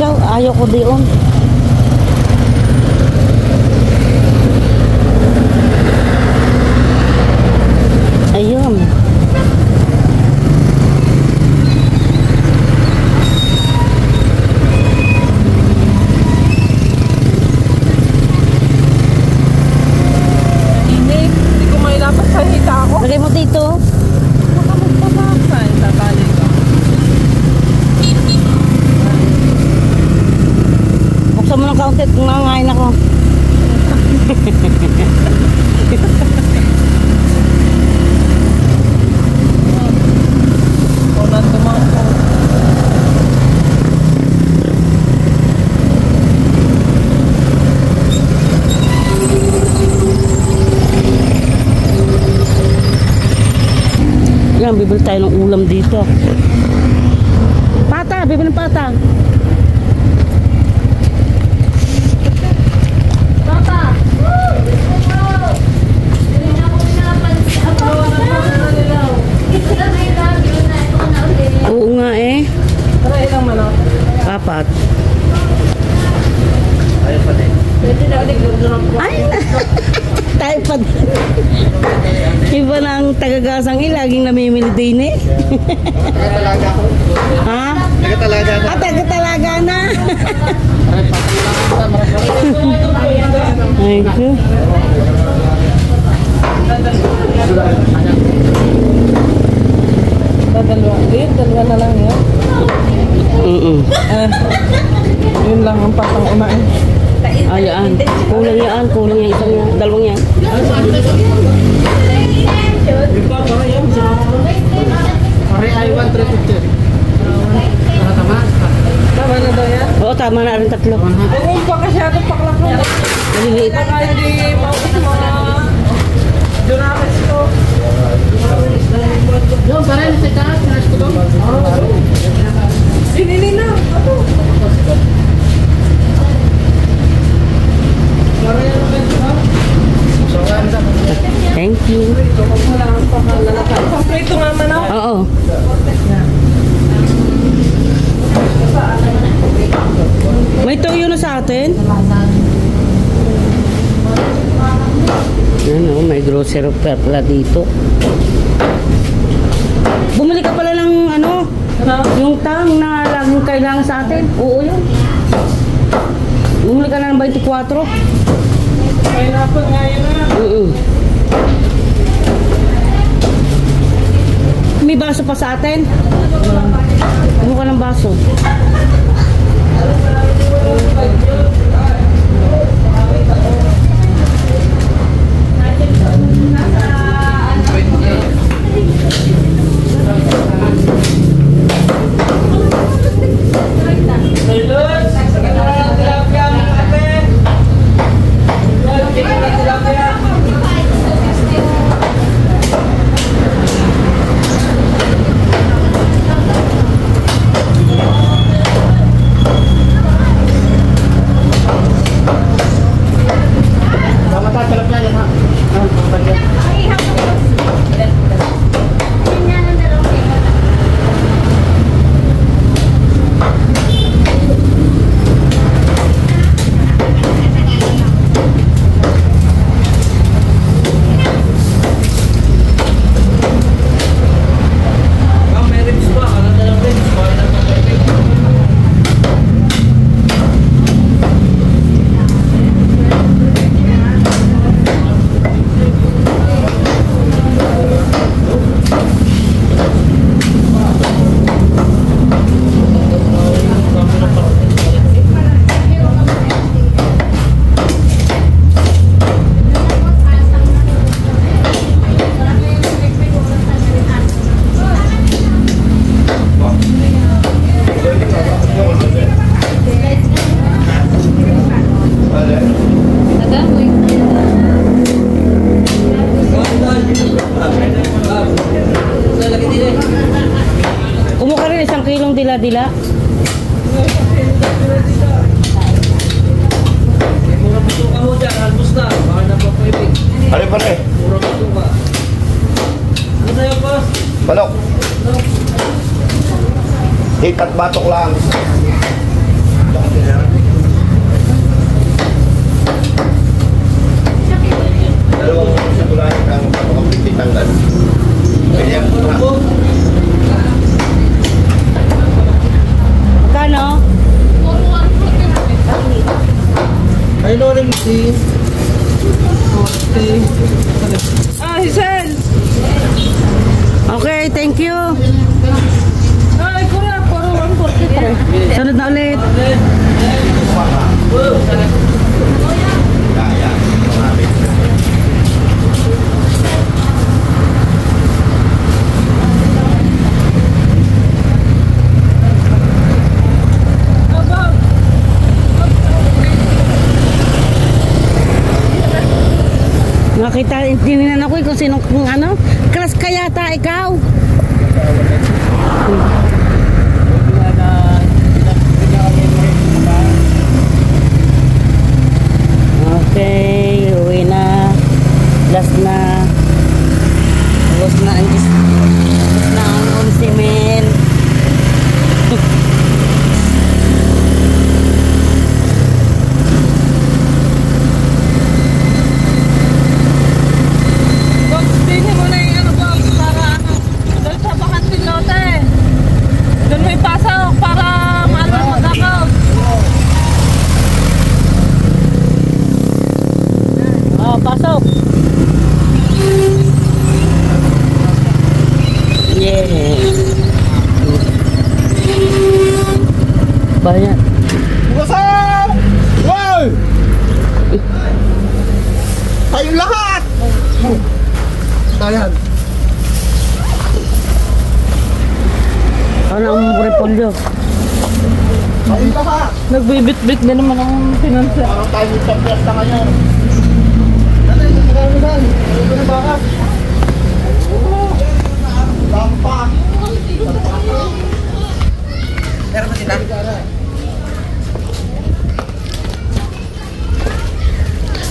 daw. Ayaw ko diyon. Ayun. Hindi ko may dapat sa hita ako. Lagay mo dito. Baka magpapakay. Tatali ka. Buksan mo ng kaunti kung nangangain ako. Ulan tumangko. Yan, bibili tayo ng ulam dito. Pata, bibili ng pata. Oo nga eh. Tara, ilang manok. Apat. Ayaw pa din. Pwede na ulit yung Ay, tayo pa din. Iba na ang tagagasang laging namimili din eh. Taga-talaga ako. Ha? Taga-talaga na. Ah, taga-talaga na. Ay, ko. Dalawa na lang yan. Yun lang ang patang unain. Ayan. Kulang yan. Kulang yan. Isang yan. Dalawang yan. Pare, I want 350. Tama? Tama na daw yan? Oo, tama na rin tatlo. Oo, pa kasyado paklak mo. Maliliit. Baka hindi maubos mga Junakis ko. Doon, pare, sa taas. Nash ko doon. Sinili na. Ano? Thank you. Kompleto nga man ako. Oo. May toyo na sa atin? Ano, may grocery pala dito. Bumili ka pala ng ano? Yung tang na laging kailangan sa atin? Oo yun. Bumili ka na ng 24. Mahirapan nga yun na. May baso pa sa atin? Ano ka ng baso? dila-dila. Ano pa rin? Manok. Hit at batok lang. Dalawang situlahin ang kapakapititanggal. Pwede yan. Magkano? Ay, Loring, si... Ah, Hazel! Okay, thank you. Ay, kuya, puro 143. Sunod na ulit. Yan. Marami. Nakita, tininan ako kung sino, kung ano. Class ka yata ikaw. Okay, uwi na. Last na. Tapos na ang unsimen. Box, tingin mo na yung ano, box, para ano, doon sa bakanting lote. Doon may pasok para maano mag-account. Oh, pasok. Yes. Banyak. Bukasan! Wow! Tayo lahat! Tayan. Ano ang repolyo? Tayo lahat! Nagbibit-bit din naman ang financial. Parang tayo sa piyesta ngayon. Dali, magkakaroon. Ano na bakit? Lampa. Meron ba sila?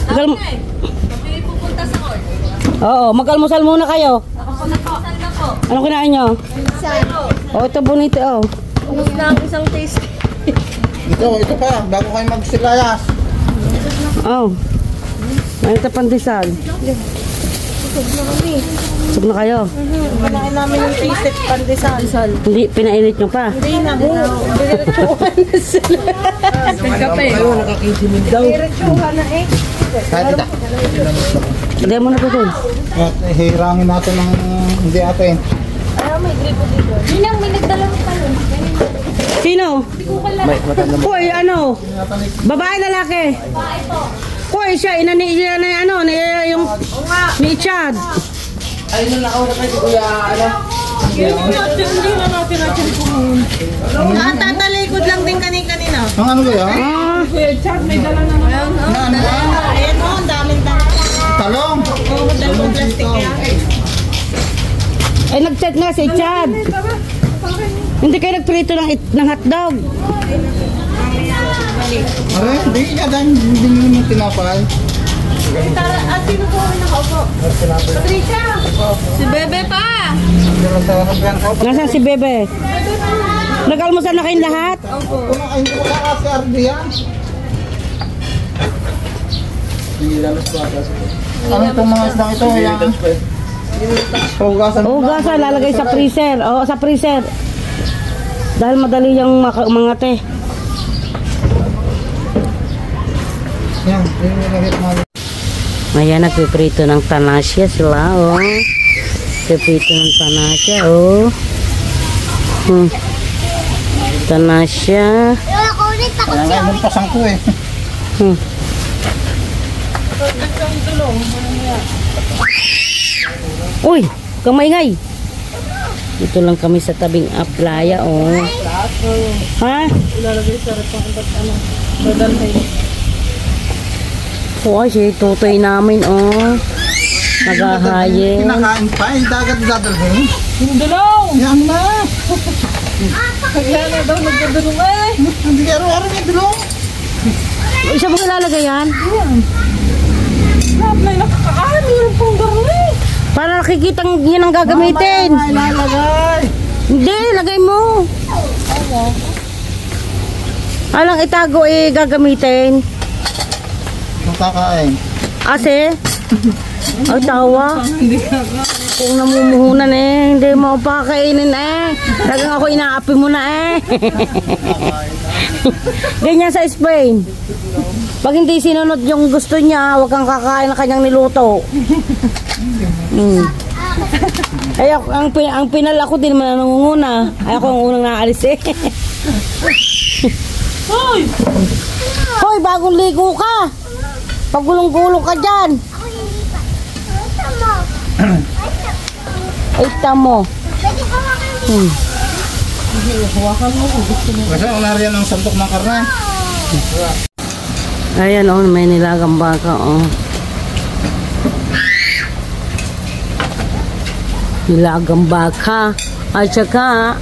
Magal Kami pupunta sa court. Oo, mag-almusal muna kayo. Nakapagpasan na po. Ano kinain nyo? Oh, ito bonito oh. Ubus na ang isang taste. Ito pa. Bago kayo magsilayas. Oh. May ito pandesal. Busog na kayo. Kanain namin yung taste pandesal. Hindi, pinainit nyo pa. Hindi na po. Diretsuhan na sila. Nagkape. Nakakisinig daw. Diretsuhan na eh. Kahit kita. Hindi mo na ito dun. At hirangin natin ng hindi atin. Ayaw, may gripo dito. Ninang, may nagdalang talon. Sino? Hoy, ano? Babae, lalaki? Hoy, siya, inani niya na ano, yung ni Chad. Ay, nung nakauna kayo, kuya, ano? Hindi na natin natin kung... Tatalikod lang din kanina. Ang ano kaya? Ah, Kuya Chad, may dala na naman. Na ano ba? Ayan o, ang daming dala. Talong! Oo, dalawang plastic yan. ay nag-chat nga si Chad. Hindi kayo nagprito ng hotdog. Aray, hindi ka dahil hindi nyo yung tinapay. Sino po ang nakaupo? Patricia! Si Bebe pa! Nasaan si Bebe? Nag-almusal na kayong lahat? Hindi ko ka si RD yan. Ano itong mga isdang ito? Hugasan. Hugasan, lalagay sa freezer. Oo, sa freezer. Dahil madali yung mga te. Yan, yung nilagay mga. Ayan, nagpiprito ng panasya sila, oh. Nagpiprito ng panasya, oh. Panasya. Kaya nga, yung pasang ko eh. Uy, kamaingay. Dito lang kami sa tabing playa, oh. Ha? Ilalagay sa repang ano, dadalhin. Oh, si tutoy namin, oh. Nagahayin. Kinakain pa, yung dagat dadalhin. Yung dalaw! Yan na. Kaya na daw nagdadalong eh! Hindi ka araw-araw yung dulong. Isa mo ilalagay yan? Lahat na yung nakakakaan, meron pong garni! Para nakikitang yun ang gagamitin. Ay, lalagay. Hindi, lagay mo. Alang itago gagamitin. Kung kakain. Ase, Ay, tawa. Kung namumuhunan eh, hindi mo pa kainin eh. Talagang ako inaapi mo na eh. Ganyan sa Spain. Pag hindi sinunod yung gusto niya, huwag kang kakain ng kanyang niluto. Ay, ang pinal ako din naman nangunguna. Ay, ako ang unang naalis eh. Hoy! Hoy, bagong ligo ka. Pagulong-gulong ka dyan. Ay, tamo. Kasi unarian ang santok ng karne. Ayan oh, may nilagang baka oh. Nilagang baka. At saka,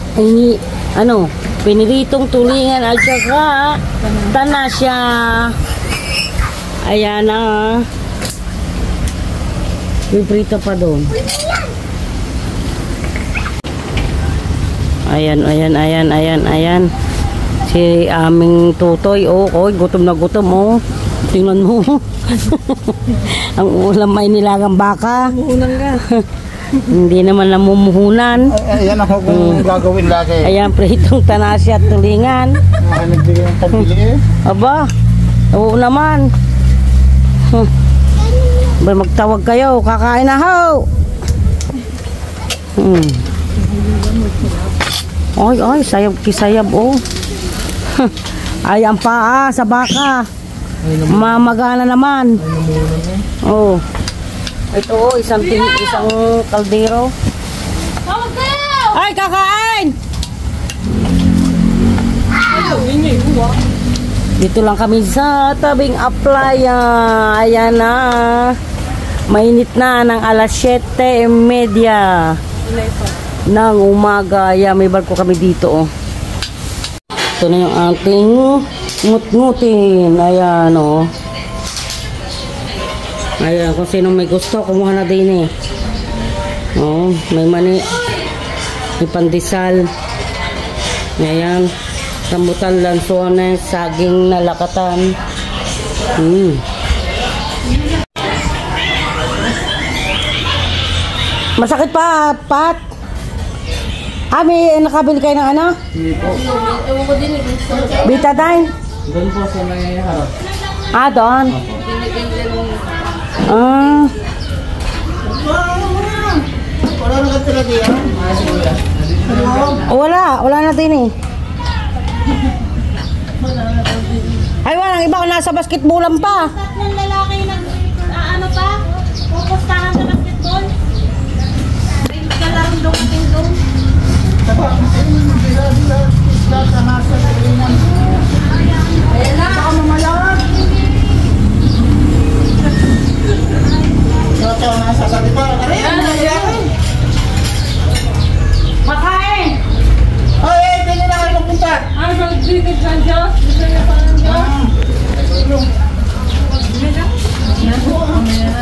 piniritong tulingan at saka tanasya. Ayan na. Piprito pa doon. Ayan. Si aming tutoy, gutom na gutom, Tingnan mo. Ang ulam ay nilagang baka. Muhunan ka. Hindi naman namumuhunan. Ayan ako kung gagawin lagi. Ayan, pritong tanasya at tulingan. Nagbigay ng pambili eh. Aba, oo naman. Ba, magtawag kayo, kakain na ho. Ay, sayab kisayab oh. Ay, ang paa sa baka. Mamagana naman. Oh. Ito isang kaldero. Tawag kayo! Ay, kakain! Dito lang kami sa tabing applya. Ayan na. Mainit na ng alas 7:30 ng umaga. Ayan, may barko kami dito Ito na yung ating ngut-ngutin. Ayan Ayan, kung sino may gusto, kumuha na din may mani, may pandesal. Ayan, rambutan, lansones, saging na lakatan. Masakit pa, Pat? May nakabili kayo ng ano? Hindi po. Betadine? Doon po sa may harap. Doon? Wala na katira diyan. Wala na din Ay, walang iba kung nasa basketballan pa. Tatlong lalaki pupustahan sa basketball. Kalarong dumating doon. Ayan na. Baka mamayawan. Ito nasa salita. Makain! Tingnan na kayo magpunta. Ay, magbibig ng Diyos. Gusto niya pa ng Diyos.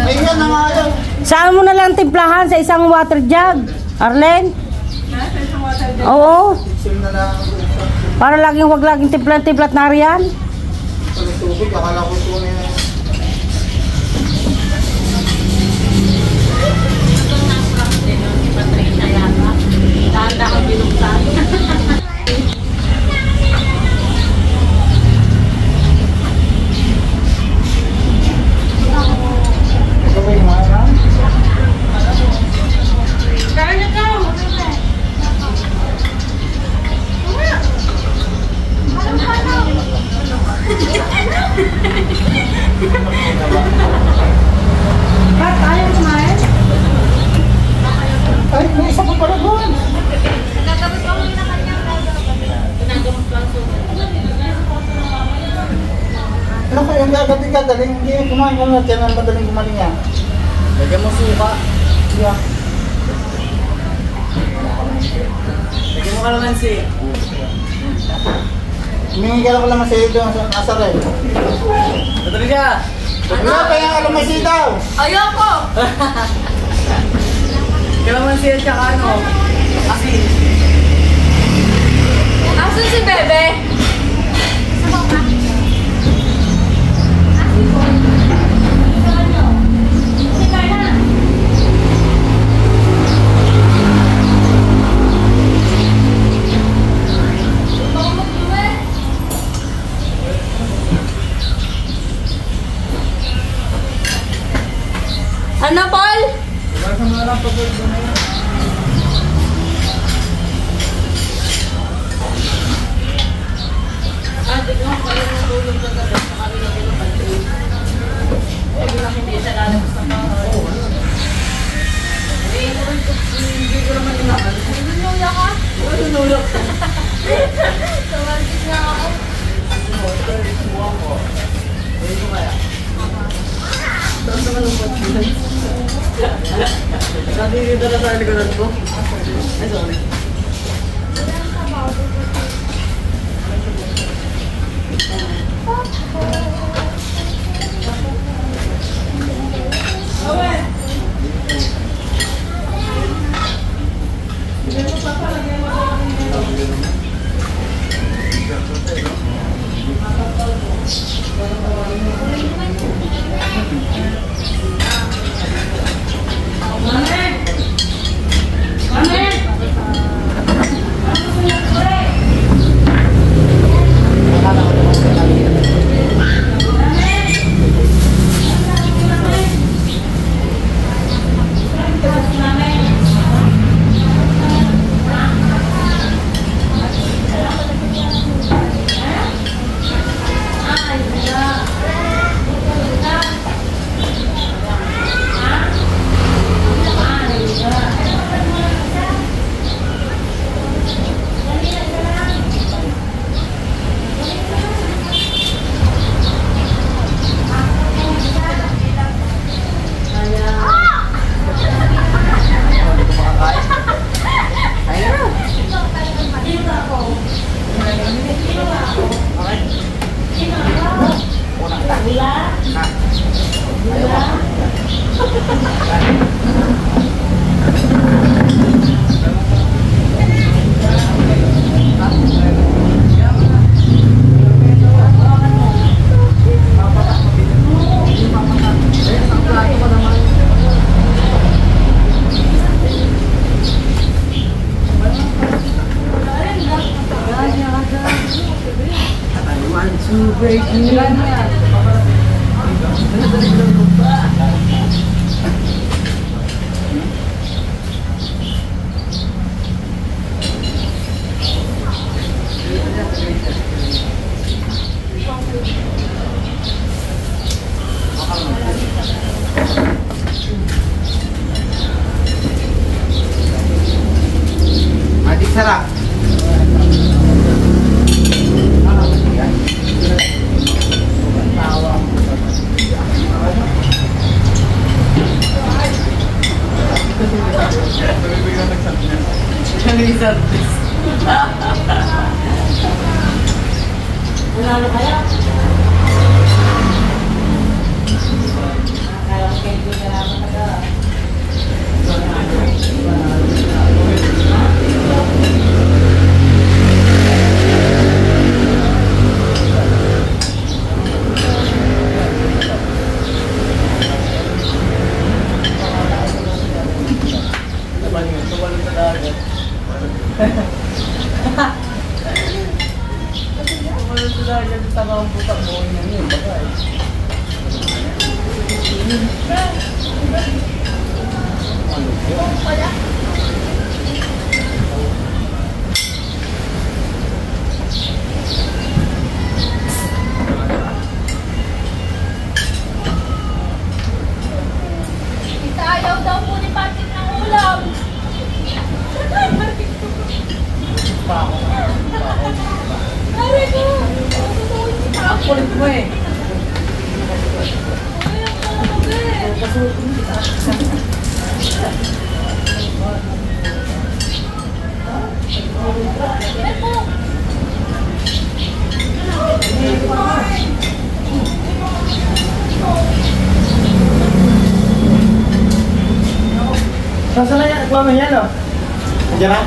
Ayan na nga yun. Saan mo na lang timplahan sa isang water jug, Arlen? Oo. Para wag laging timplat na riyan. Tubig, akala ko ito na may isa pa pala doon. Ano ko yung gagating ka, daling hindi yung kumain ko na, tiyan ang madaling kumain niya. Lagyan mo suka. Yeah. Lagyan mo kalamansi. Humingi ka lang kalamansi doon sa asar Madali ka! Ano pa yung kalamansi daw? Ayoko! Kalamansi at saka asin. Asan si Bebe? Dito na sa likodan ko. Ay, sorry. Adik sarap. Unalo kaya? Kaya ko kayo na lang talaga. Ayaw daw po ni Patrick ng ulam. Pare ko! Ang kulit mo eh. Saan na yan? Nagmamay yan, no? Diyan na?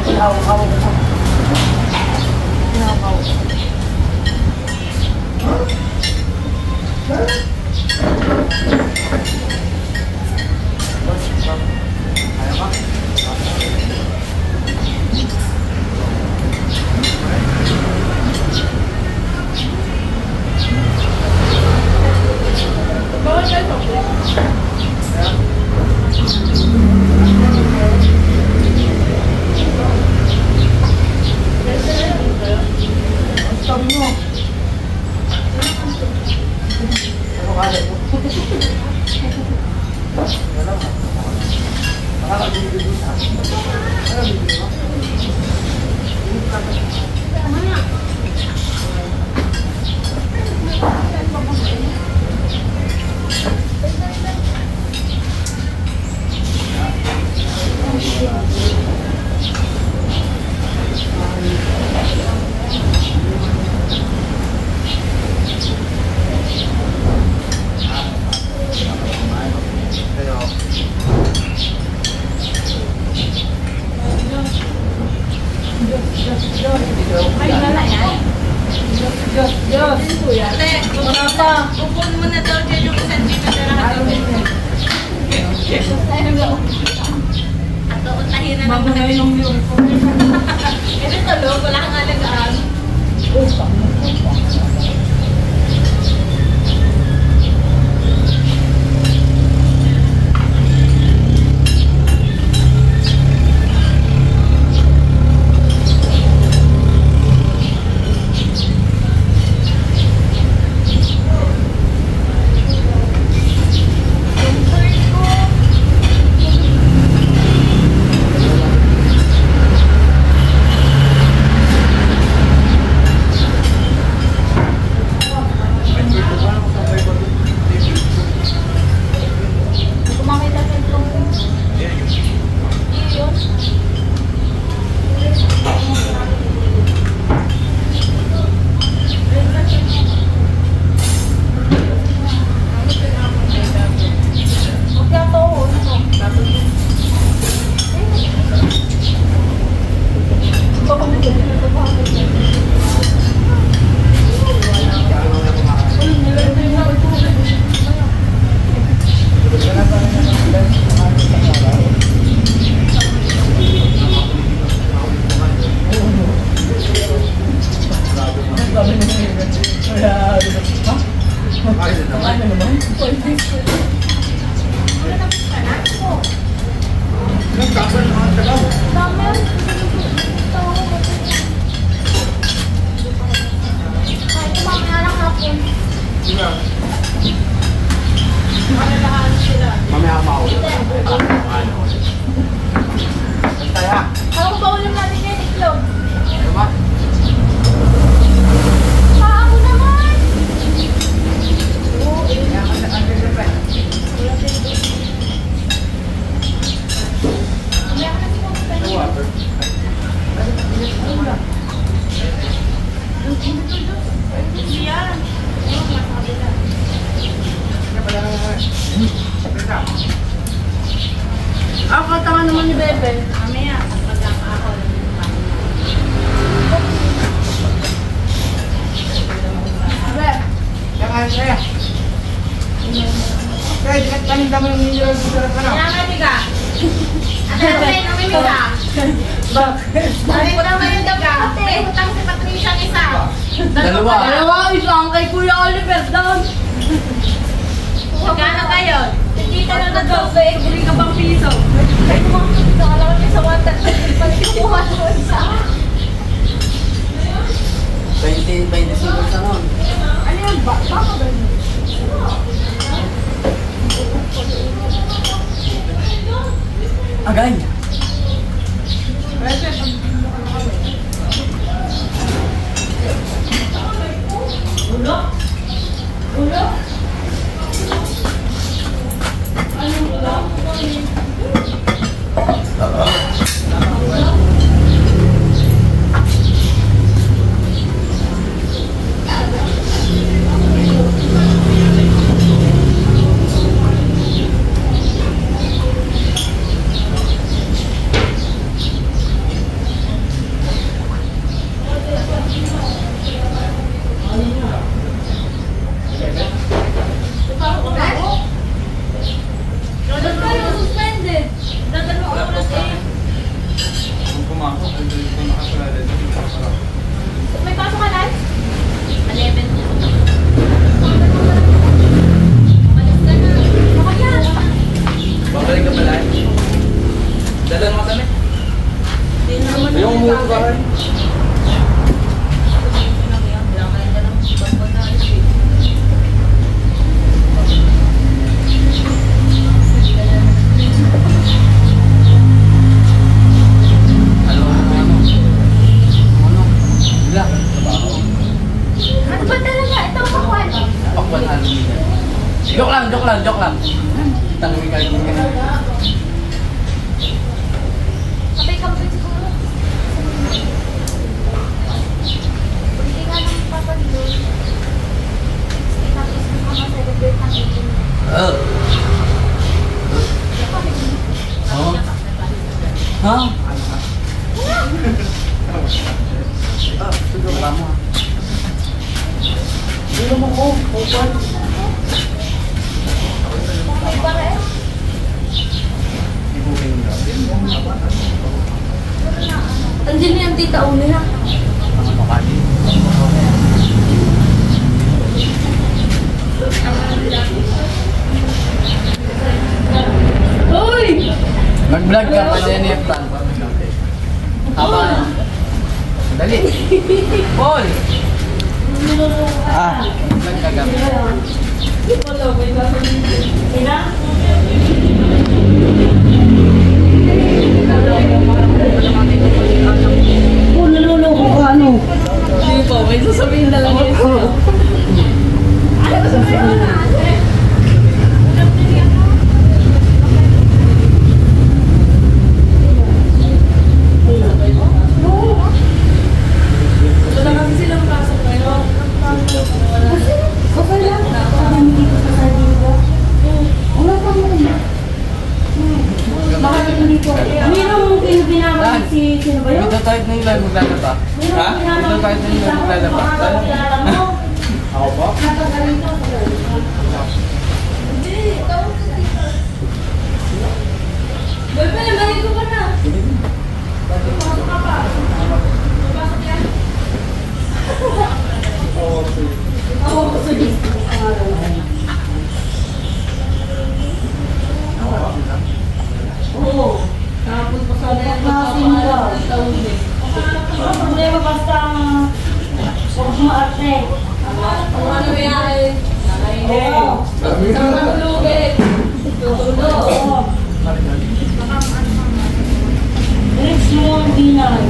Ay, wala yan. Diyos. Ate, wala pa. Upon mo na daw dyan yung sentiment na nakagabi. Ato, utahin na naman na yung view. Ito tulog, wala kang alagaan. Ako, tanga naman ni Bebe. Mamaya, paglang ako. Kaya kaya. Kaya dikat paninda mo yung ninyo sa sarap na. Kailangan ka. Ate, namin ka. Bakit? Paninda mo yung ka. May hutang si Patricia isa. Dalawa, isang kay Kuya Oliver down. Magkano kayo? Dito na nag-gawin. Buli ka bang piso? Kahit mga nakalawan niya sa water. Pagkikuha ko isa. 20-25 sa nun. Ano yan? Baka ba yun? Agay. Ulo? Ulo? May pasok ka na? 11. Malis ka na. Makaya. Babalik ka pala. Dalan mo kami. Hindi naman. Yung umuwi ka rin. Joke lang. Tanungin ka yung mga. Kapay ka ba siguro? Hindi nga nang papagloy. Tapos mo ka ma-celebrate ng ito. Ha? Andiyan na yung tita Uli na. Hoy! Mag-vlog ka pa din yung plan. Haba. Dali. Paul! Vlog ka kami. Oh, naluloko ka ano? Hindi po, may sasabihin na lang yun. Wala kasi silang pasok ngayon. Okay lang. Hindi ko sa salita. Wala pa mo na. Bakit hindi ko? Mayroong binabalik si sino ba yun? Dito tayo na yung live maglalaba. Ha? Dito tayo na yung live maglalaba. Ako po? Bebe, maligo ka na. Pasok ka pa. Pasok yan. Oo, sige. Oo. Tapos pasok ka. Ang problema basta huwag maarte. Kung ano yan, Oo. isang lugit. Oo. Next mo ang dinay.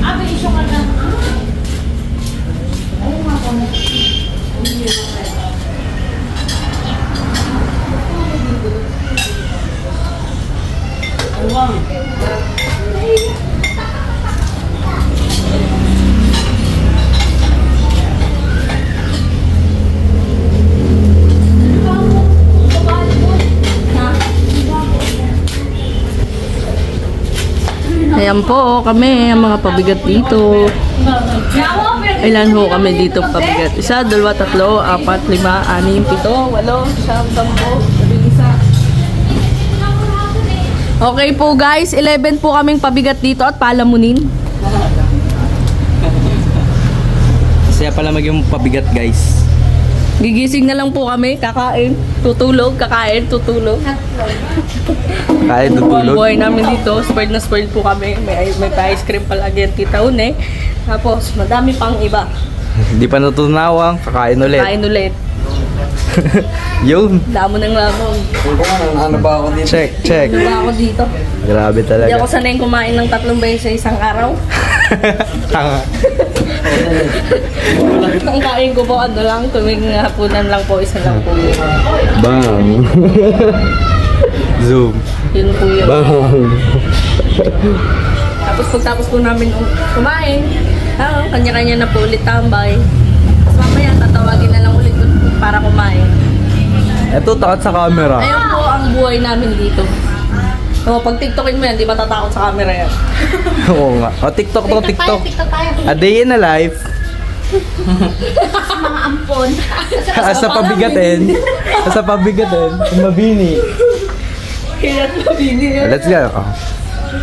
Abi, isyo ka na. Ayun nga po. Uwang. Ayan po kami, ang mga pabigat dito. Ilan ho kami dito pabigat? 1, 2, 3, 4, 5, 6, 7, 8, 9, 10, 11. Okay po guys, 11 po kaming pabigat dito at palamunin. Masaya pala mag yung pabigat guys. Gigising na lang po kami, kakain, tutulog, kakain, tutulog. Kaya Ang buhay namin dito, spoiled na spoiled po kami. May ice cream palagi ang tita Une. Tapos, madami pang iba. Hindi pa natutunawang, kakain ulit. Kain ulit. Yun. Damo ng lamong. Ano ba ako dito? Check. Ano ba ako dito? Grabe talaga. Hindi ako sanay kumain ng 3 beses sa isang araw. Tanga. Ang kain ko po, ano lang, tuwing hapunan lang po, isa lang po. Bang. Zoom. Yun po yun. Bang. Tapos pagtapos po namin kumain, kanya-kanya na po ulit tambay. Tapos mamaya tatawagin na lang ulit para kumain. Eto, takot sa camera. Ayun po ang buhay namin dito. So, pag TikTokin mo yan, di matatakot sa camera yan. Oo nga. O, TikTok to, TikTok. TikTok tayo. A day in a life. Mga ampon. Asa pabigatin. Asa pabigatin. Mabini. Kaya mabini yan. Let's go. Oh.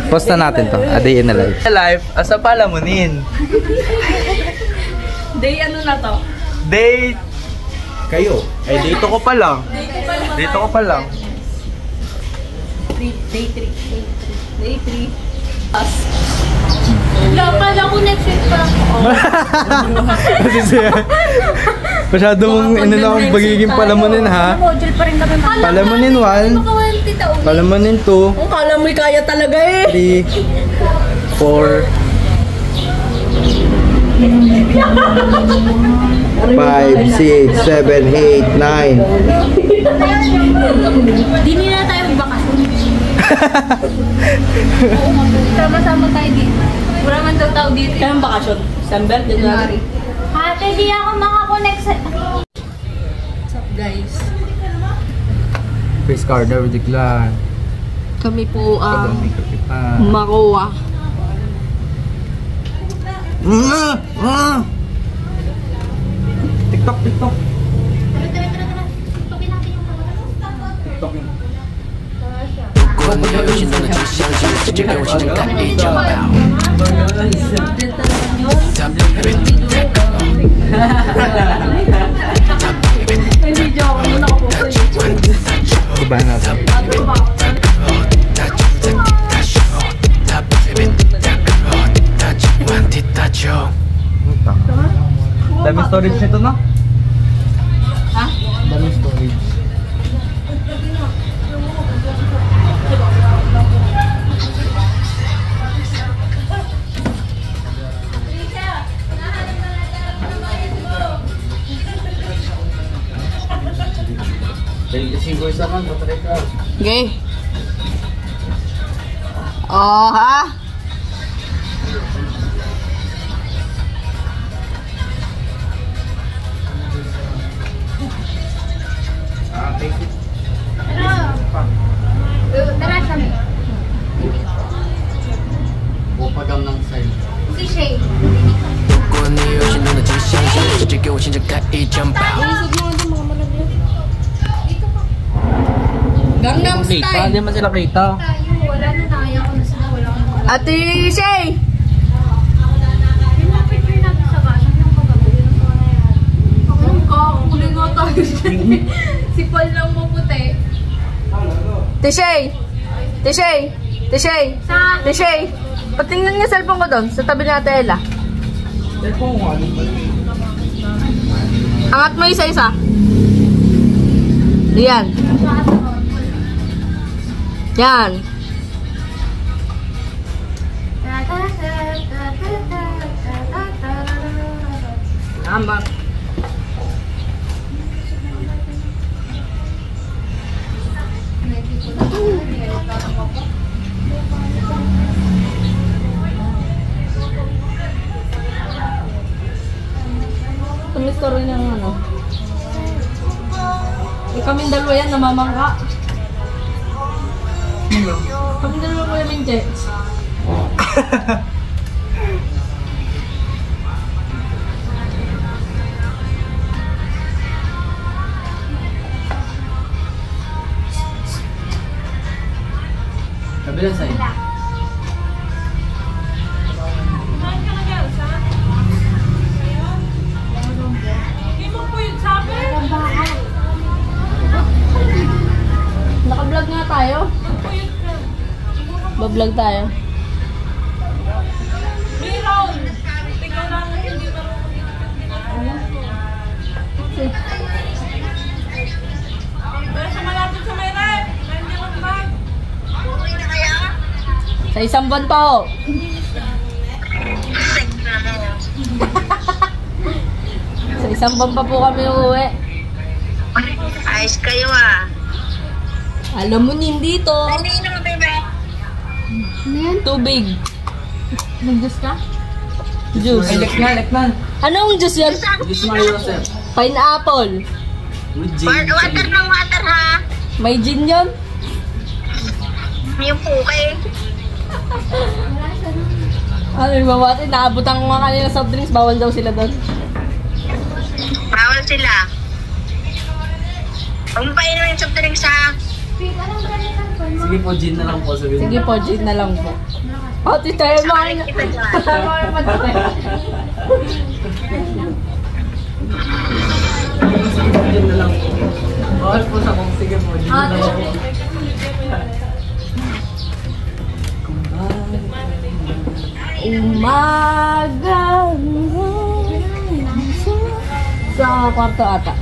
Post na natin to. A day in a life. Life, asa palamunin. Day ano na to? Day... Kayo. Ay, dito ko pa lang. Dito ko pa lang. Day 3. Day 3. Dapat ako next week pa. Kasi siya... Masyado mong inanawang pagiging palamunin ha. Module pa rin kami. Palamunin 1. Makawalan tita Uli. Palamunin 2. Kung kala mo'y kaya talaga eh. 3. 4. 5, 6, 7, 8, 9. Di nila tayo magbakasyon. Sama-sama tayo dito. Wala man daw tao dito. Kaya ang bakasyon? December, January. Ate, di ako makakonect sa... What's up guys? Face card na ridicula. Kami po ang kita. makuha. TikTok. Tara. Tukin natin yung mga. TikTok yun. 如果你有心中的志向，就直接给我心中带一张票。Kubahan natin. Dami storage nito, no? Ha? Dami storage. Okay. Oh, ha? Tara kami. Bupagam ng side. Si Shay. 如果你有心中的志向，就直接给我心中带一张票。 Gangnam Kita, Style. hindi man sila kita. Tayo, wala na naya ko na sila. Wala akong Ate Shay. Yung picture natin sa basan ng pagkakulit ng mga yan. Ako ka, huli nga tayo dyan. Si Paul lang maputi. Tishay. Tishay. Tishay. Sa Tishay. Patingnan niyo cellphone ko doon sa tabi ni Ate Ella. Angat mo isa-isa. Yan. Yan. Tama. Tumis ko rin yung ano. Kaming dalawa yan, namamangka. Kaming dalawa ko yung jets. Kabilang side. Naka-vlog nga tayo. Ba-vlog tayo. Meron! Tingnan lang, hindi Pero sa malapit sa may rep, hindi ko naman. Sa isang buwan pa ho. Sa isang buwan pa po kami uuwi. Ayos kayo ah. Alam mo nin dito. Nandito mo, bebe. Tubig. Nag-juice ka? Juice. Leknan. Anong juice yan? Juice Mario, sir. Pineapple. With gin. Water ng water ha. May gin yun? Yung puke. Ano yung mawati? Naabutan ko nga kanila soft drinks. Bawal daw sila doon. Bawal sila. Huwag mo pa inumin yung soft drinks ha. Anong brand ng phone mo? Sige po, gin na lang po sabihin. Sige po, gin na lang po. Oh, tita, yung mga ina. Kasama yung matay. Gin na lang po. Bawal po sa kong sige po, gin na lang po. Umaga sa kwarto ata.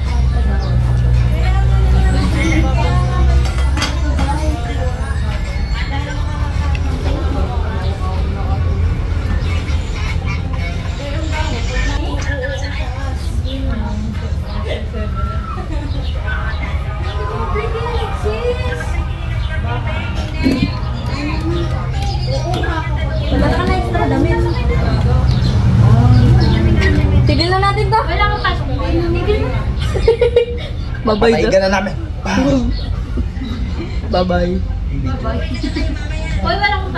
Wala ka na extra damit. Tigil na natin to. Wala kang pasok. Tigil na. Babay Patay to. ka na namin. Bye-bye. Bye-bye. Hoy, walang